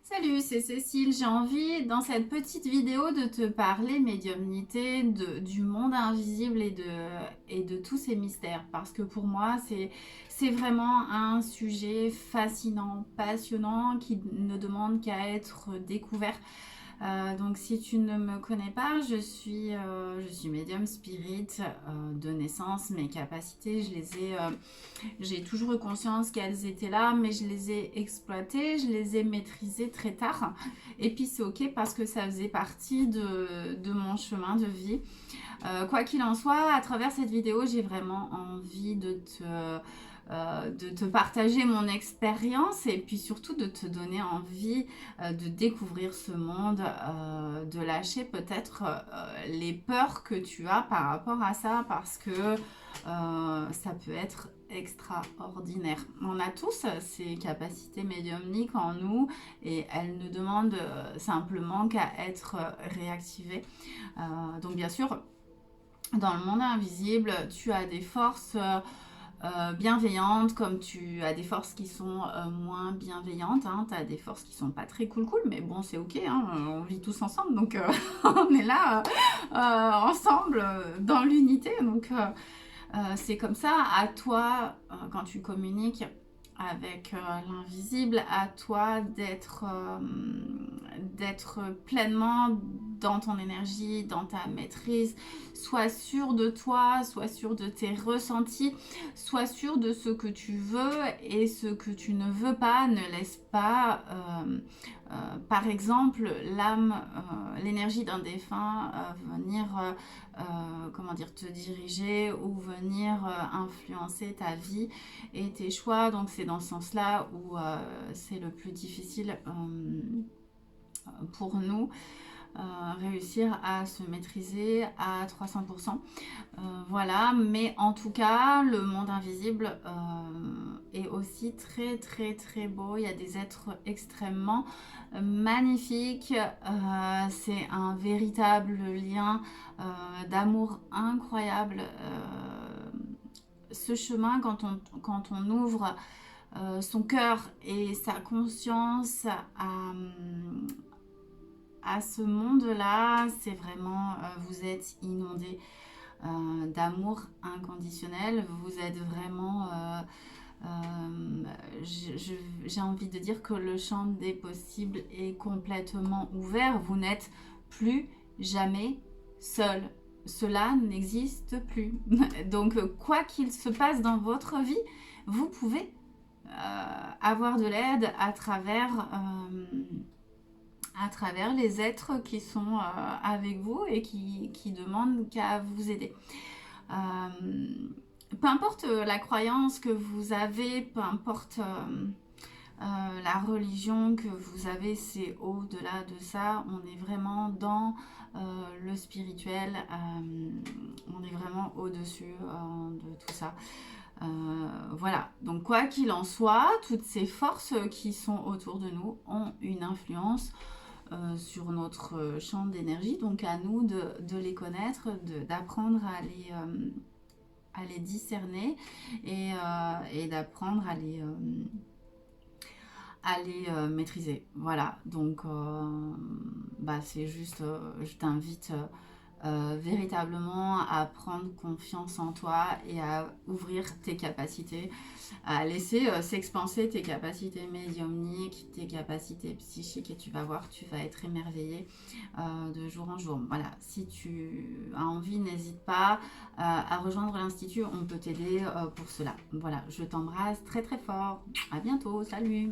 Salut, c'est Cécile. J'ai envie, dans cette petite vidéo, de te parler médiumnité, du monde invisible et de tous ces mystères. Parce que pour moi, c'est vraiment un sujet fascinant, passionnant, qui ne demande qu'à être découvert. Donc si tu ne me connais pas, je suis médium spirit de naissance. Mes capacités, j'ai toujours eu conscience qu'elles étaient là, mais je les ai exploitées, je les ai maîtrisées très tard. Et puis c'est ok parce que ça faisait partie de mon chemin de vie. Quoi qu'il en soit, à travers cette vidéo, j'ai vraiment envie de te partager mon expérience et puis surtout de te donner envie de découvrir ce monde, de lâcher peut-être les peurs que tu as par rapport à ça parce que ça peut être extraordinaire. On a tous ces capacités médiumniques en nous et elles ne demandent simplement qu'à être réactivées. Donc bien sûr, dans le monde invisible, tu as des forces bienveillantes, comme tu as des forces qui sont moins bienveillantes. Hein. Tu as des forces qui sont pas très cool, mais bon, c'est ok, hein, on vit tous ensemble, donc on est là ensemble dans l'unité. Donc c'est comme ça, à toi, quand tu communiques avec l'invisible, à toi d'être pleinement dans ton énergie, dans ta maîtrise. Sois sûr de toi, sois sûr de tes ressentis, sois sûr de ce que tu veux et ce que tu ne veux pas. Ne laisse pas, par exemple, l'énergie d'un défunt venir, comment dire, te diriger ou venir influencer ta vie et tes choix. Donc c'est dans ce sens-là où c'est le plus difficile pour nous. Réussir à se maîtriser à 300%. Voilà, mais en tout cas, le monde invisible est aussi très très très beau. Il y a des êtres extrêmement magnifiques. C'est un véritable lien d'amour incroyable. Ce chemin, quand on ouvre son cœur et sa conscience à ce monde-là, c'est vraiment, vous êtes inondé d'amour inconditionnel. Vous êtes vraiment, j'ai envie de dire que le champ des possibles est complètement ouvert. Vous n'êtes plus jamais seul. Cela n'existe plus. Donc, quoi qu'il se passe dans votre vie, vous pouvez avoir de l'aide à travers les êtres qui sont avec vous et qui demandent qu'à vous aider. Peu importe la croyance que vous avez, peu importe la religion que vous avez, c'est au-delà de ça. On est vraiment dans le spirituel. On est vraiment au-dessus de tout ça. Voilà, donc quoi qu'il en soit, toutes ces forces qui sont autour de nous ont une influence sur notre champ d'énergie, donc à nous de les connaître, d'apprendre à les discerner et d'apprendre à les maîtriser. Voilà, donc c'est juste, je t'invite véritablement à prendre confiance en toi et à ouvrir tes capacités, à laisser s'expanser tes capacités médiumniques, tes capacités psychiques et tu vas voir, tu vas être émerveillé de jour en jour. Voilà, si tu as envie, n'hésite pas à rejoindre l'Institut, on peut t'aider pour cela. Voilà, je t'embrasse très très fort. À bientôt, salut!